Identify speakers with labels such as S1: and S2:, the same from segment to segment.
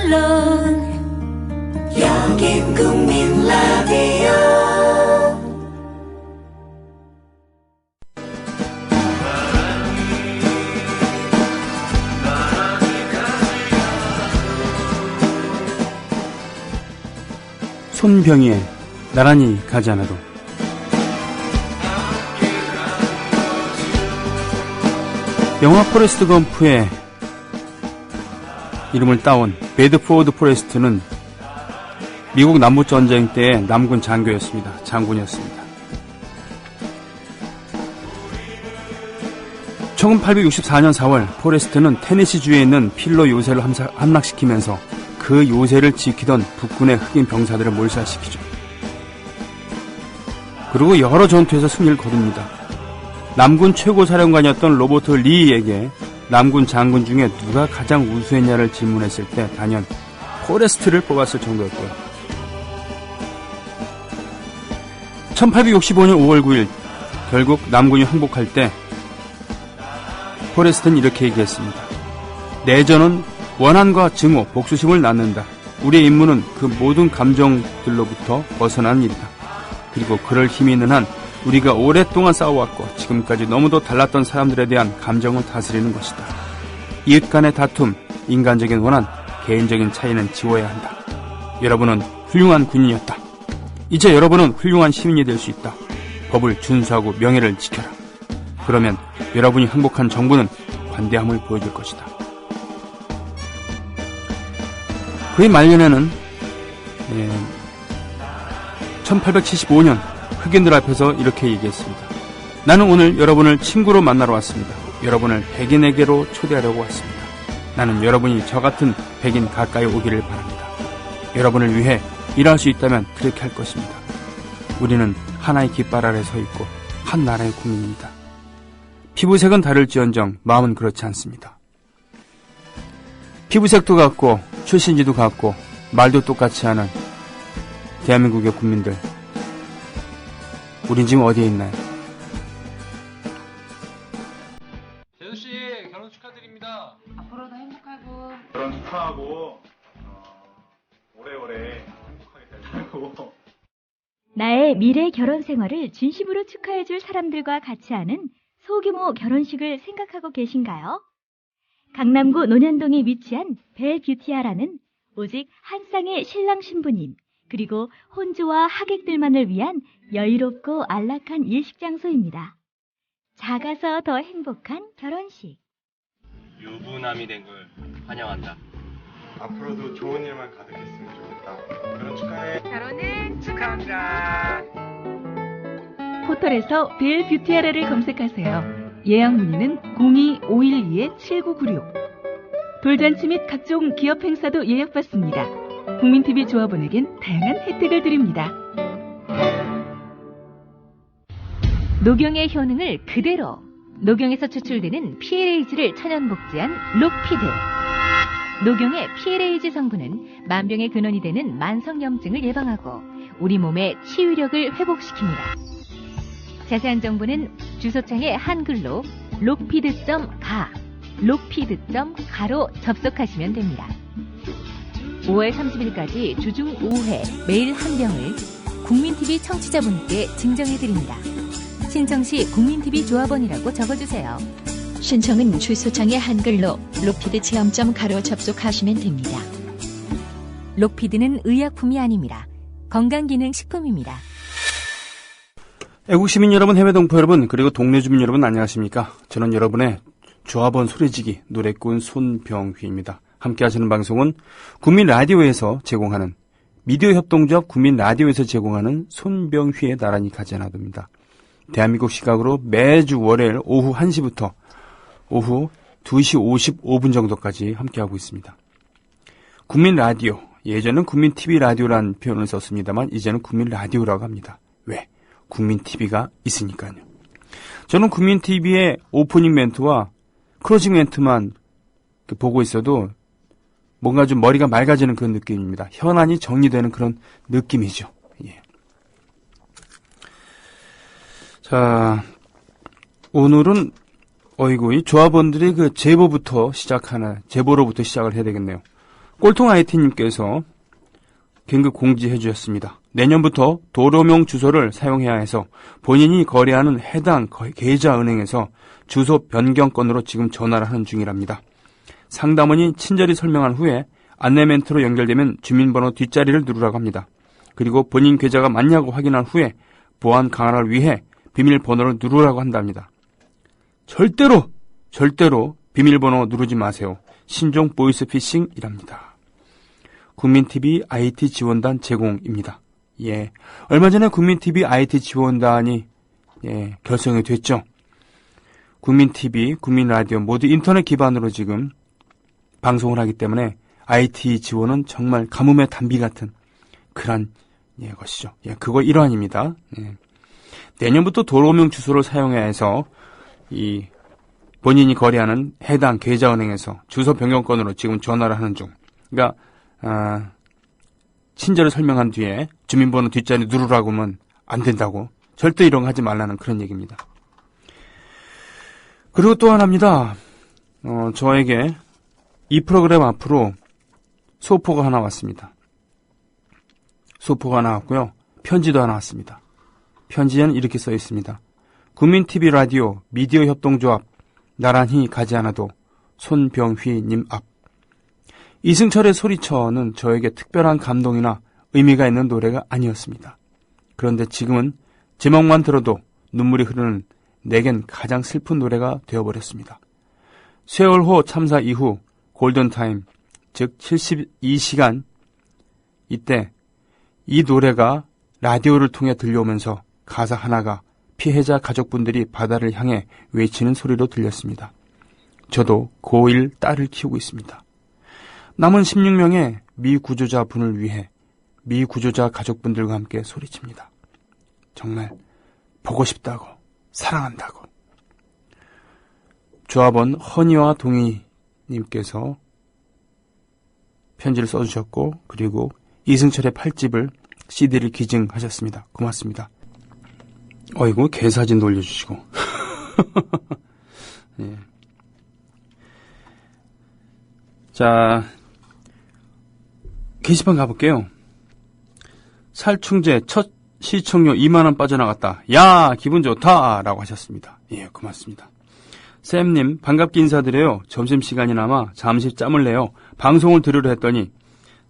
S1: 물론 여긴 국민 라디오.
S2: 손병희의 나란히 가지 않아도. 영화 포레스트 검프의 이름을 따온 베드포드 포레스트는 미국 남부전쟁 때의 남군 장군이었습니다. 1864년 4월 포레스트는 테네시주에 있는 필로 요새를 함락시키면서 그 요새를 지키던 북군의 흑인 병사들을 몰살시키죠. 그리고 여러 전투에서 승리를 거둡니다. 남군 최고사령관이었던 로버트 리에게 남군 장군 중에 누가 가장 우수했냐를 질문했을 때 단연 포레스트를 뽑았을 정도였고요. 1865년 5월 9일 결국 남군이 항복할 때 포레스트는 이렇게 얘기했습니다. 내전은 원한과 증오, 복수심을 낳는다. 우리의 임무는 그 모든 감정들로부터 벗어나는 일이다. 그리고 그럴 힘이 있는 한 우리가 오랫동안 싸워왔고 지금까지 너무도 달랐던 사람들에 대한 감정을 다스리는 것이다. 이웃 간의 다툼, 인간적인 원한, 개인적인 차이는 지워야 한다. 여러분은 훌륭한 군인이었다. 이제 여러분은 훌륭한 시민이 될 수 있다. 법을 준수하고 명예를 지켜라. 그러면 여러분이 항복한 정부는 관대함을 보여줄 것이다. 그의 말년에는 1875년 흑인들 앞에서 이렇게 얘기했습니다. 나는 오늘 여러분을 친구로 만나러 왔습니다. 여러분을 백인에게로 초대하려고 왔습니다. 나는 여러분이 저 같은 백인 가까이 오기를 바랍니다. 여러분을 위해 일할 수 있다면 그렇게 할 것입니다. 우리는 하나의 깃발 아래 서 있고 한 나라의 국민입니다. 피부색은 다를지언정 마음은 그렇지 않습니다. 피부색도 같고 출신지도 같고 말도 똑같이 하는 대한민국의 국민들, 우린 지금 어디에 있나요?
S3: 재수씨 결혼 축하드립니다.
S4: 앞으로도 행복하고
S5: 결혼 축하하고 오래오래 행복하게 살고
S6: 나의 미래 결혼 생활을 진심으로 축하해줄 사람들과 같이 하는 소규모 결혼식을 생각하고 계신가요? 강남구 논현동에 위치한 벨뷰티아라는 오직 한 쌍의 신랑 신부님 그리고 혼주와 하객들만을 위한 여유롭고 안락한 일식장소입니다. 작아서 더 행복한 결혼식.
S3: 유부남이 된 걸 환영한다.
S5: 앞으로도 좋은 일만 가득했으면 좋겠다. 결혼 축하해.
S4: 결혼을 축하합니다.
S7: 포털에서 벨뷰티아라를 검색하세요. 예약 문의는 02-512-7996. 돌잔치 및 각종 기업 행사도 예약받습니다. 국민TV 조합원에겐 다양한 혜택을 드립니다.
S8: 녹용의 효능을 그대로 녹용에서 추출되는 PLAG를 천연 복제한 록피드. 녹용의 PLAG 성분은 만병의 근원이 되는 만성염증을 예방하고 우리 몸의 치유력을 회복시킵니다. 자세한 정보는 주소창에 한글로 록피드.가, 록피드.가로 접속하시면 됩니다. 5월 30일까지 주중 5회 매일 한 병을 국민TV 청취자분께 증정해드립니다. 신청 시 국민TV 조합원이라고 적어주세요.
S6: 신청은 주소창에 한글로 록피드체험.가로 접속하시면 됩니다.
S8: 록피드는 의약품이 아닙니다. 건강기능식품입니다.
S2: 애국시민 여러분, 해외동포 여러분, 그리고 동네 주민 여러분 안녕하십니까? 저는 여러분의 조합원 소리지기 노래꾼 손병휘입니다. 함께 하시는 방송은 국민라디오에서 제공하는 미디어협동조합 국민라디오에서 제공하는 손병휘의 나란히 가지 않아도입니다. 대한민국 시각으로 매주 월요일 오후 1시부터 오후 2시 55분 정도까지 함께하고 있습니다. 국민라디오, 예전은 국민TV 라디오라는 표현을 썼습니다만 이제는 국민라디오라고 합니다. 왜? 국민TV가 있으니까요. 저는 국민TV의 오프닝 멘트와 클로징 멘트만 보고 있어도 뭔가 좀 머리가 맑아지는 그런 느낌입니다. 현안이 정리되는 그런 느낌이죠. 예. 자, 오늘은 이 조합원들이 그 제보로부터 시작을 해야 되겠네요. 꼴통 IT님께서 긴급 공지해 주셨습니다. 내년부터 도로명 주소를 사용해야 해서 본인이 거래하는 해당 계좌은행에서 주소 변경 건으로 지금 전화를 하는 중이랍니다. 상담원이 친절히 설명한 후에 안내 멘트로 연결되면 주민번호 뒷자리를 누르라고 합니다. 그리고 본인 계좌가 맞냐고 확인한 후에 보안 강화를 위해 비밀번호를 누르라고 한답니다. 절대로 비밀번호 누르지 마세요. 신종 보이스피싱이랍니다. 국민TV IT 지원단 제공입니다. 예, 얼마 전에 국민TV IT 지원단이 결성이 됐죠. 국민TV, 국민라디오 모두 인터넷 기반으로 지금 방송을 하기 때문에 IT 지원은 정말 가뭄의 단비 같은 그런 것이죠. 그거 일환입니다. 내년부터 도로명 주소를 사용해야 해서 이 본인이 거래하는 해당 계좌은행에서 주소 변경 건으로 지금 전화를 하는 중. 그러니까 친절히 설명한 뒤에 주민번호 뒷자리 누르라고 하면 안 된다고. 절대 이런 거 하지 말라는 그런 얘기입니다. 그리고 또 하나입니다. 저에게 이 프로그램 앞으로 소포가 하나 왔습니다. 소포가 하나 왔고요. 편지도 하나 왔습니다. 편지에는 이렇게 써 있습니다. 국민TV 라디오 미디어 협동조합 나란히 가지 않아도 손병휘님 앞. 이승철의 소리쳐는 저에게 특별한 감동이나 의미가 있는 노래가 아니었습니다. 그런데 지금은 제목만 들어도 눈물이 흐르는 내겐 가장 슬픈 노래가 되어버렸습니다. 세월호 참사 이후 골든타임, 즉 72시간 이때 이 노래가 라디오를 통해 들려오면서 가사 하나가 피해자 가족분들이 바다를 향해 외치는 소리로 들렸습니다. 저도 고1 딸을 키우고 있습니다. 남은 16명의 미구조자 분을 위해 미구조자 가족분들과 함께 소리칩니다. 정말 보고 싶다고, 사랑한다고. 조합원 허니와 동희님께서 편지를 써주셨고, 그리고 이승철의 8집을 CD를 기증하셨습니다. 고맙습니다. 어이구, 개사진도 올려주시고. 예. 자, 게시판 가볼게요. 살충제 첫 시청료 2만원 빠져나갔다. 야, 기분 좋다! 라고 하셨습니다. 예, 고맙습니다. 쌤님, 반갑게 인사드려요. 점심시간이나마 잠시 짬을 내요. 방송을 들으려 했더니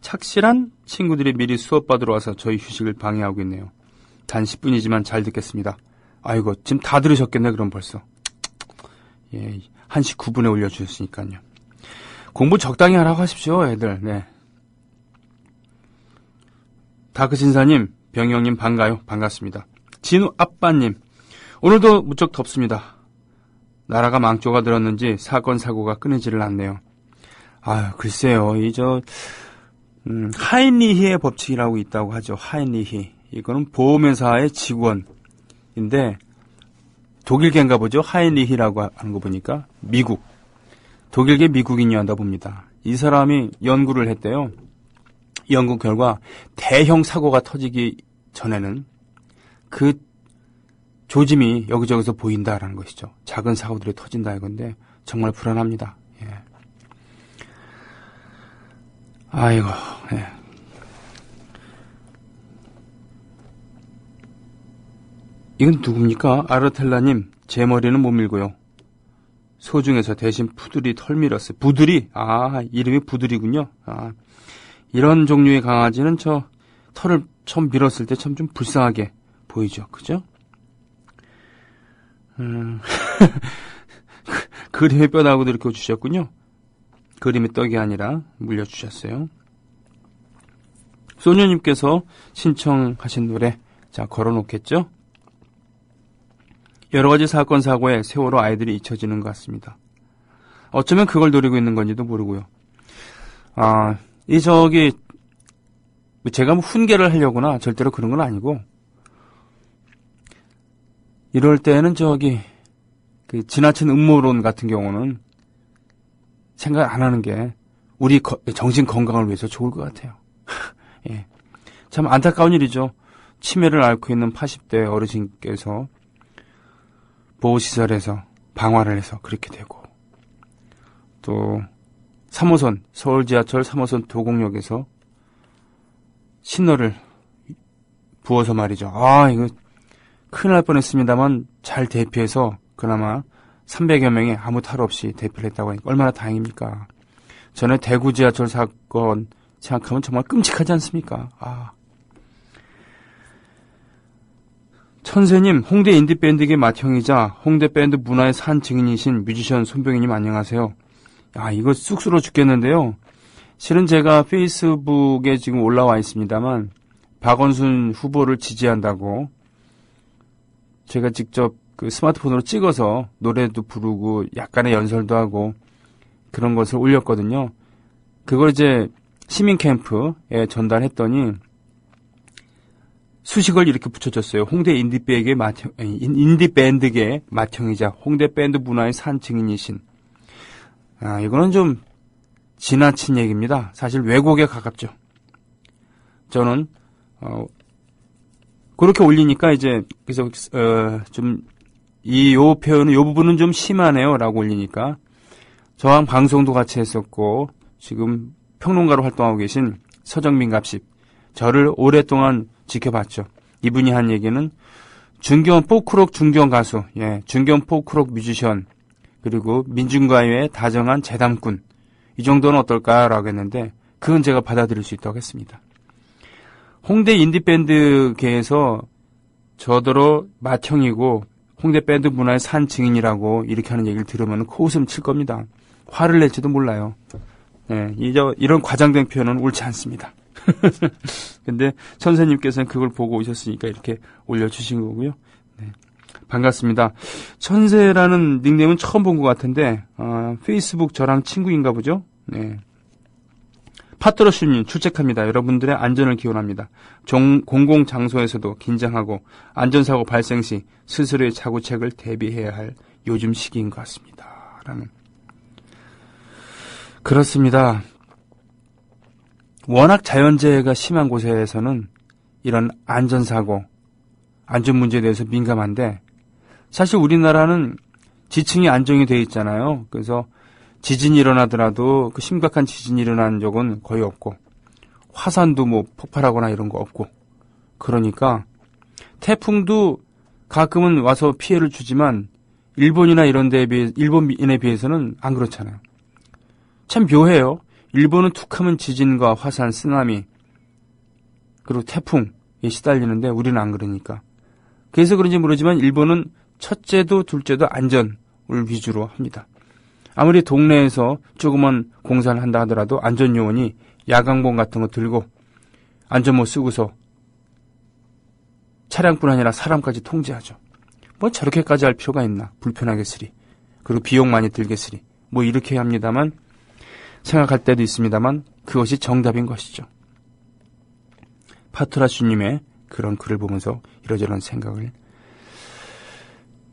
S2: 착실한 친구들이 미리 수업받으러 와서 저희 휴식을 방해하고 있네요. 단 10분이지만 잘 듣겠습니다. 아이고, 지금 다 들으셨겠네, 그럼 벌써. 예, 1시 9분에 올려주셨으니까요. 공부 적당히 하라고 하십시오, 애들. 네. 다크신사님, 병영님 반가요. 반갑습니다. 진우 아빠님, 오늘도 무척 덥습니다. 나라가 망조가 들었는지 사건 사고가 끊이지를 않네요. 아유, 글쎄요. 하인리히의 법칙이라고 있다고 하죠. 하인리히. 이거는 보험회사의 직원인데 독일계인가 보죠. 하인리히라고 하는 거 보니까 미국. 독일계 미국인이었나 봅니다. 이 사람이 연구를 했대요. 연구 결과 대형 사고가 터지기 전에는 그 조짐이 여기저기서 보인다라는 것이죠. 작은 사고들이 터진다 이건데 정말 불안합니다. 예. 아이고, 예. 이건 누굽니까? 아르텔라님, 제 머리는 못 밀고요. 소중해서 대신 푸들이 털 밀었어요. 부들이? 아, 이름이 부들이군요. 아, 이런 종류의 강아지는 저 털을 처음 밀었을 때 참 좀 불쌍하게 보이죠. 그죠? 그림의 뼈다구도 이렇게 주셨군요. 그림의 떡이 아니라 물려주셨어요. 소녀님께서 신청하신 노래, 자, 걸어놓겠죠? 여러 가지 사건, 사고에 세월호 아이들이 잊혀지는 것 같습니다. 어쩌면 그걸 노리고 있는 건지도 모르고요. 제가 뭐 훈계를 하려거나 절대로 그런 건 아니고, 이럴 때는 그 지나친 음모론 같은 경우는 생각 안 하는 게 우리 정신 건강을 위해서 좋을 것 같아요. 예. 참 안타까운 일이죠. 치매를 앓고 있는 80대 어르신께서 보호시설에서 방화를 해서 그렇게 되고, 또 3호선, 서울 지하철 3호선 도곡역에서 신호를 부어서 말이죠. 이거 큰일 날 뻔했습니다만 잘 대피해서 그나마 300여 명이 아무 탈 없이 대피를 했다고 하니까 얼마나 다행입니까? 전에 대구 지하철 사건 생각하면 정말 끔찍하지 않습니까? 천세님, 홍대 인디밴드계 맏형이자 홍대 밴드 문화의 산 증인이신 뮤지션 손병희님 안녕하세요. 이거 쑥스러워 죽겠는데요. 실은 제가 페이스북에 지금 올라와 있습니다만 박원순 후보를 지지한다고 제가 직접 그 스마트폰으로 찍어서 노래도 부르고 약간의 연설도 하고 그런 것을 올렸거든요. 그걸 이제 시민 캠프에 전달했더니 수식을 이렇게 붙여줬어요. 홍대 인디밴드계 맏형이자 홍대 밴드 문화의 산 증인이신. 이거는 좀 지나친 얘기입니다. 사실 왜곡에 가깝죠. 저는 그렇게 올리니까 이제 그래서 좀 요 표현은 요 부분은 좀 심하네요라고 올리니까 저랑 방송도 같이 했었고 지금 평론가로 활동하고 계신 서정민 갑십 저를 오랫동안 지켜봤죠. 이분이 한 얘기는 중견 포크록 중견 가수, 중견 포크록 뮤지션 그리고 민중가요의 다정한 재담꾼 이 정도는 어떨까라고 했는데 그건 제가 받아들일 수 있다고 했습니다. 홍대 인디밴드계에서 저더러 맏형이고 홍대 밴드 문화의 산 증인이라고 이렇게 하는 얘기를 들으면 코웃음 칠 겁니다. 화를 낼지도 몰라요. 이런 과장된 표현은 옳지 않습니다. 근데 천세님께서는 그걸 보고 오셨으니까 이렇게 올려주신 거고요. 반갑습니다. 천세라는 닉네임은 처음 본 것 같은데 페이스북 저랑 친구인가 보죠? 파트러슈님 출첵합니다. 여러분들의 안전을 기원합니다. 공공장소에서도 긴장하고 안전사고 발생 시 스스로의 자구책을 대비해야 할 요즘 시기인 것 같습니다. 그렇습니다. 워낙 자연재해가 심한 곳에서는 이런 안전사고, 안전문제에 대해서 민감한데 사실 우리나라는 지층이 안정이 되어 있잖아요. 그래서 지진이 일어나더라도 그 심각한 지진이 일어난 적은 거의 없고 화산도 뭐 폭발하거나 이런 거 없고 그러니까 태풍도 가끔은 와서 피해를 주지만 일본이나 이런 데에 비해 일본인에 비해서는 안 그렇잖아요. 참 묘해요. 일본은 툭하면 지진과 화산, 쓰나미 그리고 태풍에 시달리는데 우리는 안 그러니까. 그래서 그런지 모르지만 일본은 첫째도 둘째도 안전을 위주로 합니다. 아무리 동네에서 조그만 공사를 한다 하더라도 안전요원이 야광봉 같은 거 들고 안전모 쓰고서 차량뿐 아니라 사람까지 통제하죠. 뭐 저렇게까지 할 필요가 있나. 불편하겠으리. 그리고 비용 많이 들겠으리. 뭐 이렇게 합니다만 생각할 때도 있습니다만 그것이 정답인 것이죠. 파트라슈님의 그런 글을 보면서 이러저런 생각을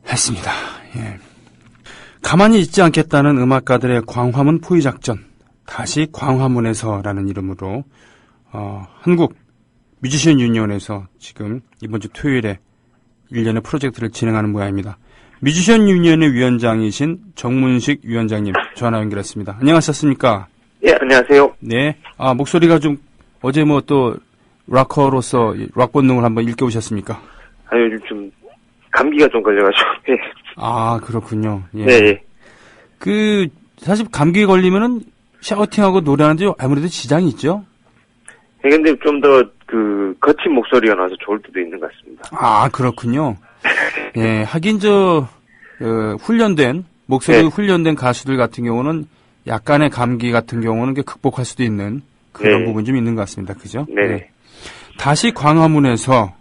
S2: 했습니다. 가만히 있지 않겠다는 음악가들의 광화문 포위작전, 다시 광화문에서라는 이름으로 한국 뮤지션 유니온에서 지금 이번 주 토요일에 1년의 프로젝트를 진행하는 모양입니다. 뮤지션 유니온의 위원장이신 정문식 위원장님 전화 연결했습니다. 안녕하셨습니까?
S9: 예, 안녕하세요.
S2: 네. 목소리가 좀 어제 뭐 또 락커로서 락 본능을 한번 일깨우셨습니까?
S9: 요즘 좀 감기가 좀 걸려가지고. 예.
S2: 그렇군요. 예.
S9: 네.
S2: 사실 감기 걸리면은 샤우팅하고 노래하는데 아무래도 지장이 있죠?
S9: 예, 근데 좀 더 거친 목소리가 나와서 좋을 때도 있는 것 같습니다.
S2: 그렇군요. 예, 하긴 훈련된, 목소리 훈련된 가수들 같은 경우는 약간의 감기 같은 경우는 극복할 수도 있는 그런 부분 좀 있는 것 같습니다. 그죠?
S9: 네.
S2: 다시 광화문에서,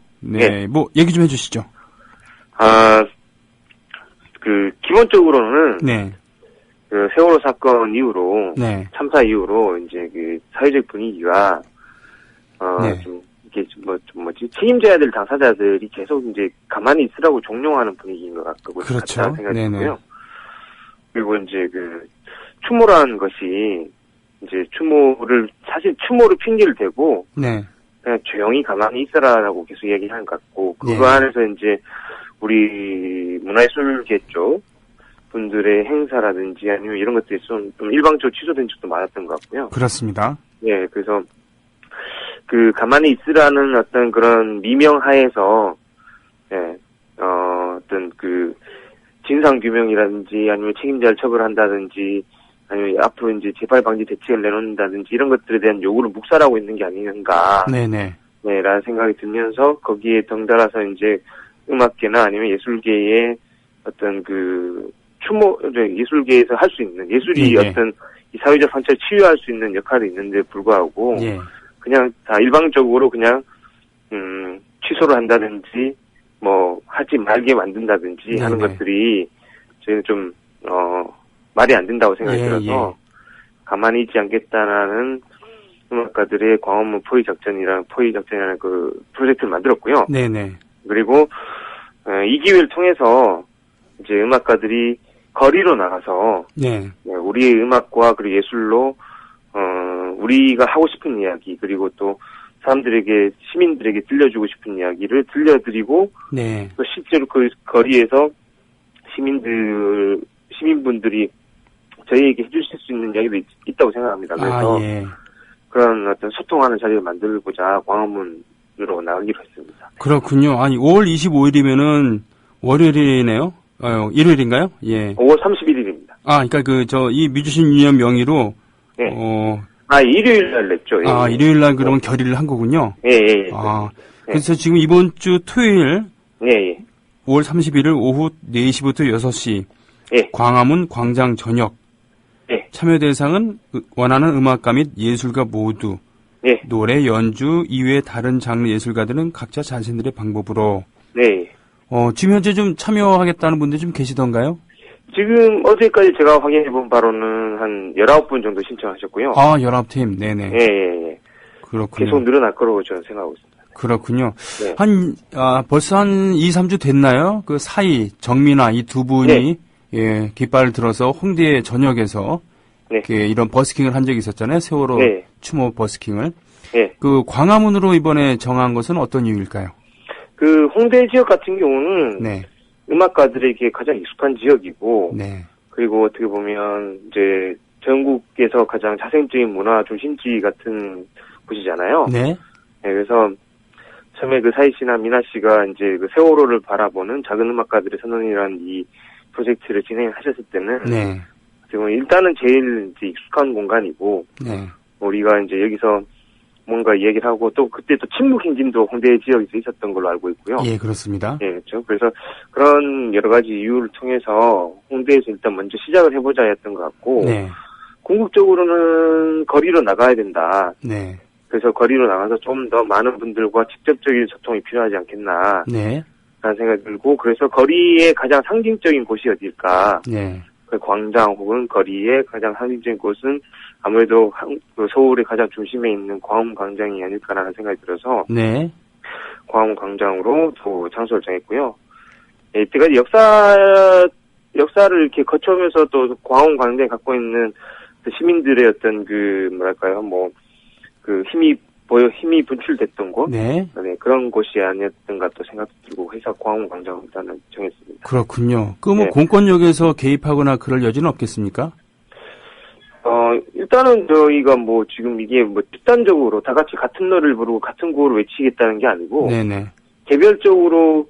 S2: 뭐, 얘기 좀 해주시죠.
S9: 기본적으로는, 세월호 사건 이후로, 참사 이후로, 이제 사회적 분위기가, 좀, 이게 책임져야 될 당사자들이 계속 이제 가만히 있으라고 종용하는 분위기인 것 같고,
S2: 그렇죠.
S9: 생각이 들고요. 그리고 이제 추모라는 것이, 이제 사실 추모를 핑계를 대고, 그냥 조용히 가만히 있어라라고 계속 얘기하는 것 같고, 그거 안에서 이제, 우리 문화예술계 쪽, 분들의 행사라든지 아니면 이런 것들이 좀 일방적으로 취소된 적도 많았던 것 같고요.
S2: 그렇습니다.
S9: 예, 그래서 가만히 있으라는 어떤 그런 미명하에서 예, 어떤 진상규명이라든지 아니면 책임자를 처벌한다든지 아니면 앞으로 이제 재발 방지 대책을 내놓는다든지 이런 것들에 대한 요구를 묵살하고 있는 게 아닌가.
S2: 네네.
S9: 네, 라는 생각이 들면서 거기에 덩달아서 이제 음악계나 아니면 예술계의 어떤 예술계에서 할 수 있는, 예술이
S2: 예.
S9: 어떤 이 사회적 상처를 치유할 수 있는 역할이 있는데 불구하고
S2: 예.
S9: 그냥 다 일방적으로 그냥, 취소를 한다든지 뭐 하지 말게 만든다든지 하는 것들이 저희는 좀, 말이 안 된다고 생각이 들어서 가만히 있지 않겠다라는 음악가들의 광화문 포위작전이라는 그 프로젝트를 만들었고요.
S2: 네네.
S9: 그리고 이 기회를 통해서 이제 음악가들이 거리로 나가서 우리의 음악과 그리고 예술로 우리가 하고 싶은 이야기 그리고 또 사람들에게 시민들에게 들려주고 싶은 이야기를 들려드리고 또 실제로 그 거리에서 시민분들이 저희에게 해주실 수 있는 이야기도 있다고 생각합니다. 그래서 그런 어떤 소통하는 자리를 만들고자 광화문으로 나가기로 했습니다.
S2: 그렇군요. 아니 5월 25일이면은 월요일이네요. 일요일인가요? 예.
S9: 5월 31일입니다.
S2: 그러니까 이 뮤지션 유니언 명의로
S9: 일요일 날 냈죠.
S2: 예. 일요일 날 그러면 결의를 한 거군요.
S9: 예.
S2: 그래서 지금 이번 주 토요일 5월 31일 오후 4시부터 6시 광화문 광장 저녁 참여 대상은 원하는 음악가 및 예술가 모두 노래, 연주 이외의 다른 장르 예술가들은 각자 자신들의 방법으로 지금 현재 좀 참여하겠다는 분들 좀 계시던가요?
S9: 지금 어제까지 제가 확인해 본 바로는 한 19분 정도 신청하셨고요.
S2: 19팀. 네네.
S9: 예.
S2: 그렇군요.
S9: 계속 늘어날 거라고 저는 생각하고 있습니다.
S2: 그렇군요. 벌써 한 2, 3주 됐나요? 그 사이 정민아 이 두 분이 깃발을 들어서 홍대 전역에서 이런 버스킹을 한 적이 있었잖아요. 세월호 추모 버스킹을. 그 광화문으로 이번에 정한 것은 어떤 이유일까요?
S9: 그 홍대 지역 같은 경우는 음악가들에게 가장 익숙한 지역이고 그리고 어떻게 보면 이제 전국에서 가장 자생적인 문화 중심지 같은 곳이잖아요. 그래서 처음에 그 사이 씨나 미나 씨가 이제 그 세월호를 바라보는 작은 음악가들의 선언이라는 이 프로젝트를 진행하셨을 때는 지금 일단은 제일 이제 익숙한 공간이고 우리가 이제 여기서 뭔가 이야기를 하고 또 그때 또 침묵 행진도 홍대 지역에서 있었던 걸로 알고 있고요.
S2: 예, 그렇습니다.
S9: 그렇죠. 그래서 그런 여러 가지 이유를 통해서 홍대에서 일단 먼저 시작을 해보자 했던 것 같고 궁극적으로는 거리로 나가야 된다. 그래서 거리로 나가서 좀 더 많은 분들과 직접적인 소통이 필요하지 않겠나 라는 생각이 들고 그래서 거리의 가장 상징적인 곳이 어딜까 그 광장 혹은 거리의 가장 상징적인 곳은 아무래도 서울의 가장 중심에 있는 광화문 광장이 아닐까라는 생각이 들어서 광화문 광장으로 또 장소를 정했고요. 이때까지 역사를 이렇게 거쳐오면서 또 광화문 광장에 갖고 있는 시민들의 어떤 힘이 분출됐던 곳? 그런 곳이 아니었던가 또 생각도 들고 해서 광화문 광장을 일단은 정했습니다.
S2: 그렇군요. 공권력에서 개입하거나 그럴 여지는 없겠습니까?
S9: 일단은 저희가 지금 이게 집단적으로 다 같이 같은 노래를 부르고 같은 구호를 외치겠다는 게 아니고 개별적으로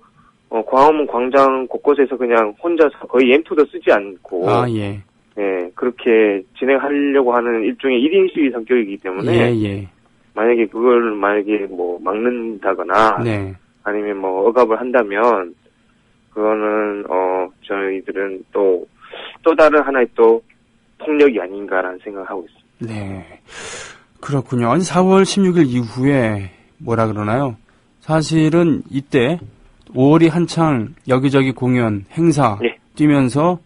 S9: 광화문 광장 곳곳에서 그냥 혼자서 거의 앰프도 쓰지 않고 그렇게 진행하려고 하는 일종의 1인 시위 성격이기 때문에 만약에 그걸 막는다거나 아니면 억압을 한다면 그거는 저희들은 또 다른 하나의 또 폭력이 아닌가라는 생각을 하고 있습니다.
S2: 그렇군요. 아니 4월 16일 이후에 뭐라 그러나요? 사실은 이때 5월이 한창 여기저기 공연, 행사 뛰면서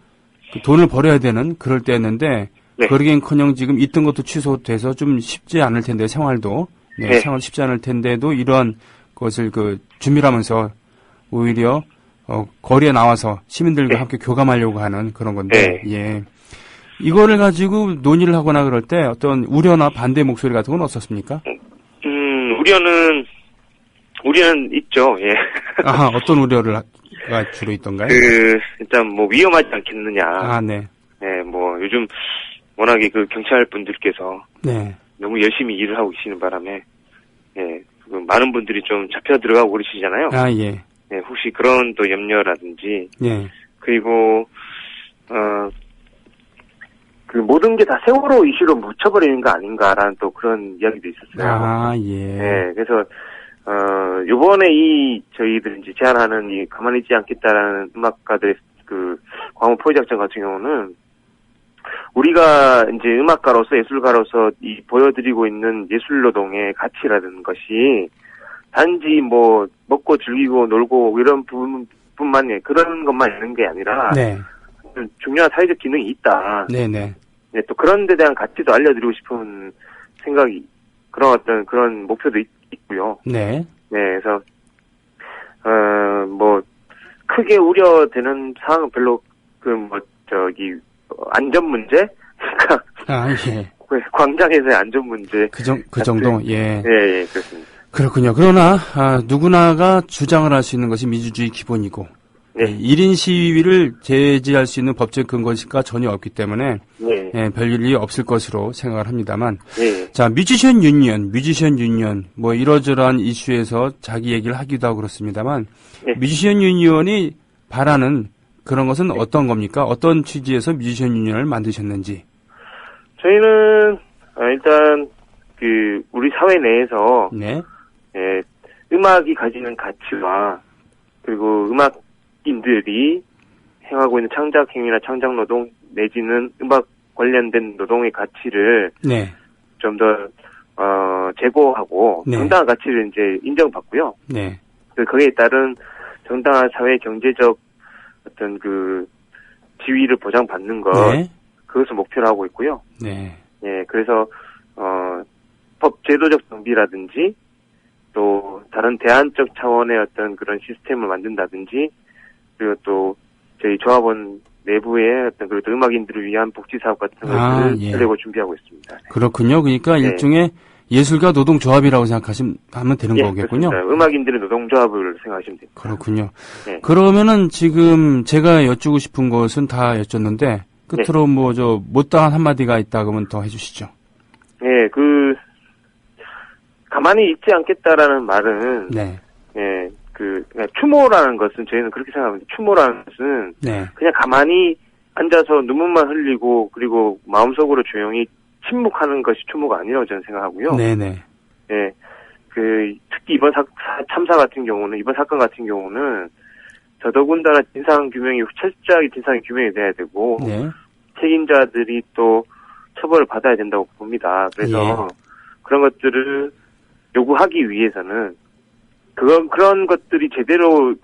S2: 돈을 벌어야 되는 그럴 때였는데 그러기엔커녕 지금 있던 것도 취소돼서 좀 쉽지 않을 텐데 생활도 생활 쉽지 않을 텐데도 이러한 것을 준비를 하면서 오히려 거리에 나와서 시민들과 함께 교감하려고 하는 그런 건데 이거를 가지고 논의를 하거나 그럴 때 어떤 우려나 반대 목소리 같은 건 없었습니까?
S9: 우려는 있죠.
S2: 어떤 우려를 뭐가 주로 있던가요?
S9: 일단 뭐 위험하지 않겠느냐.
S2: 아, 네.
S9: 네, 뭐 요즘 워낙에 그 경찰 분들께서
S2: 네.
S9: 너무 열심히 일을 하고 계시는 바람에 예, 많은 분들이 좀 잡혀 들어가고 그러시잖아요.
S2: 아, 예.
S9: 네, 혹시 그런 또 염려라든지.
S2: 예.
S9: 그리고 그 모든 게 다 세월호 이슈로 묻혀버리는 거 아닌가라는 또 그런 이야기도 있었어요.
S2: 아, 예.
S9: 네, 그래서 요번에 저희들 이제 제안하는 이 가만히 있지 않겠다라는 음악가들의 그 광호 포위작전 같은 경우는 우리가 이제 음악가로서 예술가로서 이 보여드리고 있는 예술노동의 가치라는 것이 단지 뭐 먹고 즐기고 놀고 이런 부분뿐만 그런 것만 있는 게 아니라
S2: 네.
S9: 중요한 사회적 기능이 있다.
S2: 네네.
S9: 네, 또 그런 데 대한 가치도 알려드리고 싶은 생각이 그런 어떤 그런 목표도 있고요.
S2: 네.
S9: 네, 그래서 뭐 크게 우려되는 상황은 별로 안전 문제?
S2: 아, 예.
S9: 광장에서의 안전 문제.
S2: 그 정도, 예.
S9: 예, 그렇습니다.
S2: 그렇군요. 그러나, 누구나가 주장을 할 수 있는 것이 민주주의 기본이고,
S9: 네.
S2: 1인 시위를 제지할 수 있는 법적 근거가 전혀 없기 때문에,
S9: 네.
S2: 예, 별 일이 없을 것으로 생각을 합니다만,
S9: 네.
S2: 자, 뮤지션 유니언, 뭐 이러저러한 이슈에서 자기 얘기를 하기도 하고 그렇습니다만,
S9: 네.
S2: 뮤지션 유니언이 바라는 그런 것은 어떤 겁니까? 어떤 취지에서 뮤지션 유니언을 만드셨는지?
S9: 저희는 일단 우리 사회 내에서
S2: 네.
S9: 예, 음악이 가지는 가치와 그리고 음악인들이 행하고 있는 창작 행위나 창작 노동 내지는 음악 관련된 노동의 가치를
S2: 네.
S9: 좀 더 제고하고
S2: 네.
S9: 정당한 가치를 이제 인정받고요.
S2: 네.
S9: 거기에 따른 정당한 사회 경제적 어떤 지위를 보장받는 것,
S2: 네.
S9: 그것을 목표로 하고 있고요.
S2: 네.
S9: 예, 그래서 법 제도적 정비라든지 또 다른 대안적 차원의 어떤 그런 시스템을 만든다든지 그리고 또 저희 조합원 내부의 어떤 그리고 음악인들을 위한 복지 사업 같은 것을 하려고 준비하고 있습니다. 네.
S2: 그렇군요. 그러니까
S9: 네.
S2: 일종의 예술가 노동조합이라고 생각하면 되는 거겠군요.
S9: 그렇습니다. 음악인들의 노동조합을 생각하시면 됩니다.
S2: 그렇군요.
S9: 네.
S2: 그러면은 지금 제가 여쭈고 싶은 것은 다 여쭈었는데 끝으로 네. 못다한 한마디가 있다 그러면 더 해주시죠.
S9: 네, 가만히 있지 않겠다라는 말은
S2: 네.
S9: 예, 추모라는 것은 저희는 그렇게 생각합니다. 추모라는 것은
S2: 네.
S9: 그냥 가만히 앉아서 눈물만 흘리고 그리고 마음속으로 조용히 침묵하는 것이 추모가 아니라고 저는 생각하고요.
S2: 네네.
S9: 예, 특히 이번 참사 같은 경우는 이번 사건 같은 경우는 더더군다나 철저하게 진상 규명이 돼야 되고
S2: 네.
S9: 책임자들이 또 처벌을 받아야 된다고 봅니다. 그래서 그런 것들을 요구하기 위해서는 그런 것들이 제대로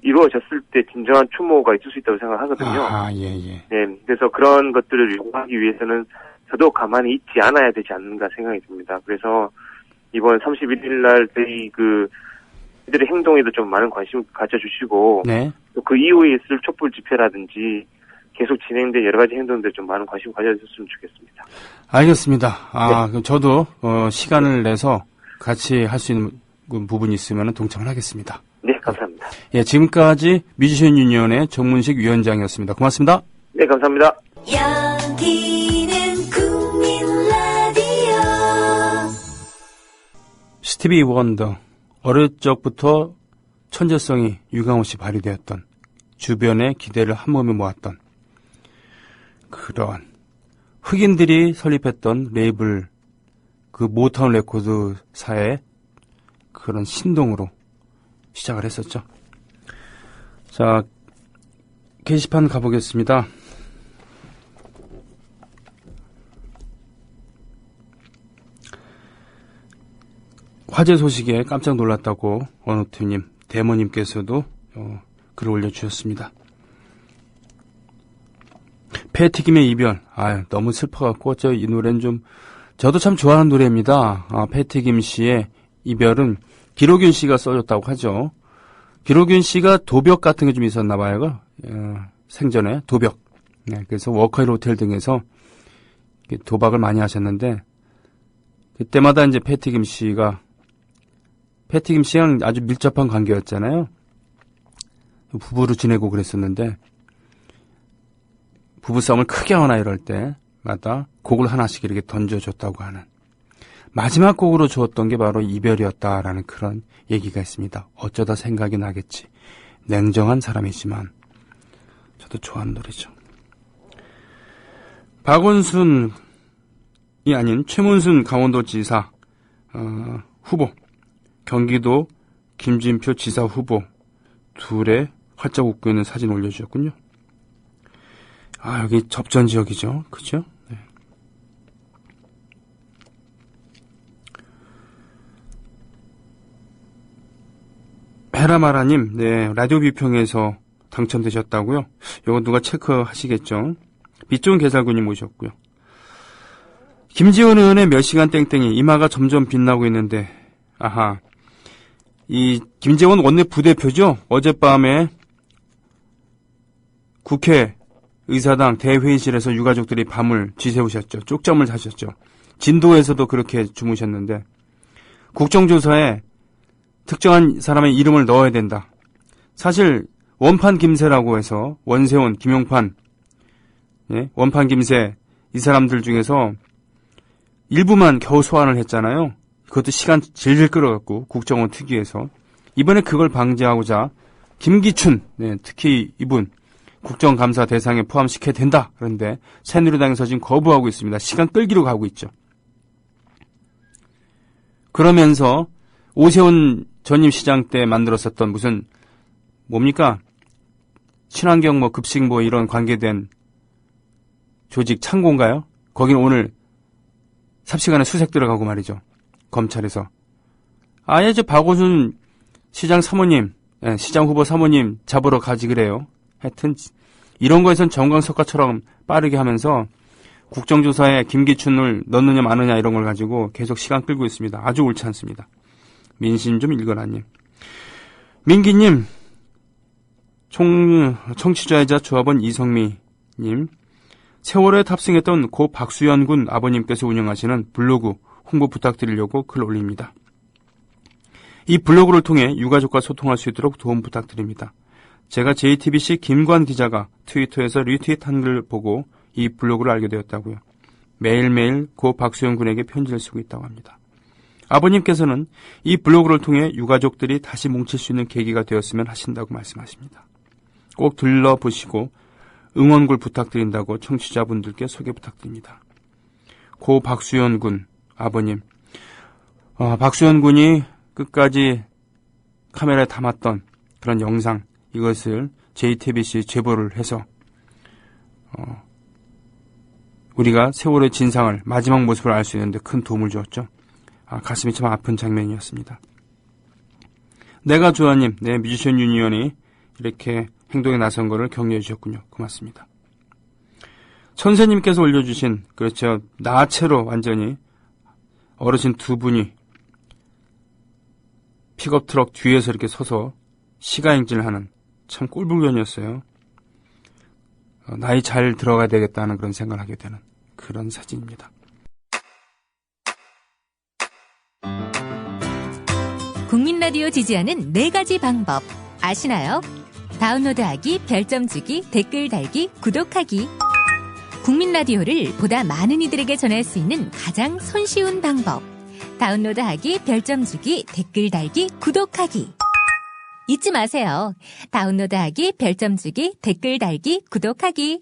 S9: 이루어졌을 때 진정한 추모가 있을 수 있다고 생각하거든요.
S2: 아, 예.
S9: 네, 그래서 그런 것들을 요구하기 위해서는 저도 가만히 있지 않아야 되지 않는가 생각이 듭니다. 그래서 이번 31일 날 저희 이들의 행동에도 좀 많은 관심 가져주시고
S2: 네.
S9: 또 그 이후에 있을 촛불 집회라든지 계속 진행된 여러 가지 행동들 좀 많은 관심 가져주셨으면 좋겠습니다.
S2: 알겠습니다.
S9: 네.
S2: 그럼 저도 시간을 내서 같이 할 수 있는 부분이 있으면 동참을 하겠습니다.
S9: 네, 감사합니다.
S2: 예, 지금까지 뮤지션 유니언의 정문식 위원장이었습니다. 고맙습니다.
S9: 네, 감사합니다.
S1: 여기는 국민 라디오.
S2: 스티비 원더. 어릴 적부터 천재성이 유감없이 발휘되었던 주변의 기대를 한몸에 모았던 그런 흑인들이 설립했던 레이블 모타운 레코드사의 그런 신동으로 시작을 했었죠. 자, 게시판 가보겠습니다. 화재 소식에 깜짝 놀랐다고 어노트님, 대모님께서도 글을 올려주셨습니다. 패티김의 이별, 너무 슬퍼갖고 이 노래는 저도 참 좋아하는 노래입니다. 패티김 씨의 이별은 기록윤 씨가 써줬다고 하죠. 기록윤 씨가 도벽 같은 게 좀 있었나 봐요. 생전에 도벽. 네, 그래서 워커힐 호텔 등에서 도박을 많이 하셨는데 그때마다 이제 패티김 씨랑 아주 밀접한 관계였잖아요. 부부로 지내고 그랬었는데 부부싸움을 크게 하거나 이럴 때마다 곡을 하나씩 이렇게 던져줬다고 하는 마지막 곡으로 주었던 게 바로 이별이었다라는 그런 얘기가 있습니다. 어쩌다 생각이 나겠지. 냉정한 사람이지만 저도 좋아하는 노래죠. 박원순이 아닌 최문순 강원도지사 후보, 경기도 김진표 지사 후보 둘의 활짝 웃고 있는 사진 올려주셨군요. 여기 접전 지역이죠. 그죠? 네. 헤라마라님, 네, 라디오 비평에서 당첨되셨다고요? 이거 누가 체크하시겠죠? 빛 좋은 개살구님 오셨고요. 김지원 의원의 몇 시간 땡땡이, 이마가 점점 빛나고 있는데, 이 김재원 원내 부대표죠? 어젯밤에 국회 의사당 대회의실에서 유가족들이 밤을 쥐새우셨죠. 쪽잠을 자셨죠. 진도에서도 그렇게 주무셨는데 국정조사에 특정한 사람의 이름을 넣어야 된다. 사실 원판 김새라고 해서 원세훈, 김용판, 원판 김새 이 사람들 중에서 일부만 겨우 소환을 했잖아요. 그것도 시간 질질 끌어갖고 국정원 특위에서 이번에 그걸 방지하고자 김기춘, 특히 이분 국정감사 대상에 포함시켜야 된다. 그런데 새누리당에서 지금 거부하고 있습니다. 시간 끌기로 가고 있죠. 그러면서 오세훈 전임 시장 때 만들었었던 무슨 뭡니까? 친환경 급식 이런 관계된 조직 창고인가요? 거기는 오늘 삽시간에 수색 들어가고 말이죠. 검찰에서. 저 박원순 시장 사모님, 시장 후보 사모님 잡으러 가지 그래요. 하여튼 이런 거에선 정광석가처럼 빠르게 하면서 국정조사에 김기춘을 넣느냐 마느냐 이런 걸 가지고 계속 시간 끌고 있습니다. 아주 옳지 않습니다. 민심 좀 읽어라님. 민기님, 청취자이자 조합원 이성미님, 세월호에 탑승했던 고 박수현 군 아버님께서 운영하시는 블로그 홍보 부탁드리려고 글 올립니다. 이 블로그를 통해 유가족과 소통할 수 있도록 도움 부탁드립니다. 제가 JTBC 김관 기자가 트위터에서 리트윗한 글 보고 이 블로그를 알게 되었다고요. 매일매일 고 박수현 군에게 편지를 쓰고 있다고 합니다. 아버님께서는 이 블로그를 통해 유가족들이 다시 뭉칠 수 있는 계기가 되었으면 하신다고 말씀하십니다. 꼭 들러보시고 응원글 부탁드린다고 청취자분들께 소개 부탁드립니다. 고 박수현 군 아버님, 박수현 군이 끝까지 카메라에 담았던 그런 영상, 이것을 JTBC 제보를 해서 우리가 세월의 진상을, 마지막 모습을 알 수 있는데 큰 도움을 주었죠. 가슴이 참 아픈 장면이었습니다. 내가 좋아님, 뮤지션 유니언이 이렇게 행동에 나선 거를 격려해 주셨군요. 고맙습니다. 선생님께서 올려주신, 그렇죠, 나체로 완전히 어르신 두 분이 픽업 트럭 뒤에서 이렇게 서서 시가행진을 하는 참 꼴불견이었어요. 나이 잘 들어가야 되겠다는 그런 생각을 하게 되는 그런 사진입니다.
S8: 국민 라디오 지지하는 4가지 방법 아시나요? 다운로드하기, 별점 주기, 댓글 달기, 구독하기. 국민 라디오를 보다 많은 이들에게 전할 수 있는 가장 손쉬운 방법. 다운로드하기, 별점 주기, 댓글 달기, 구독하기. 잊지 마세요. 다운로드하기, 별점 주기, 댓글 달기, 구독하기.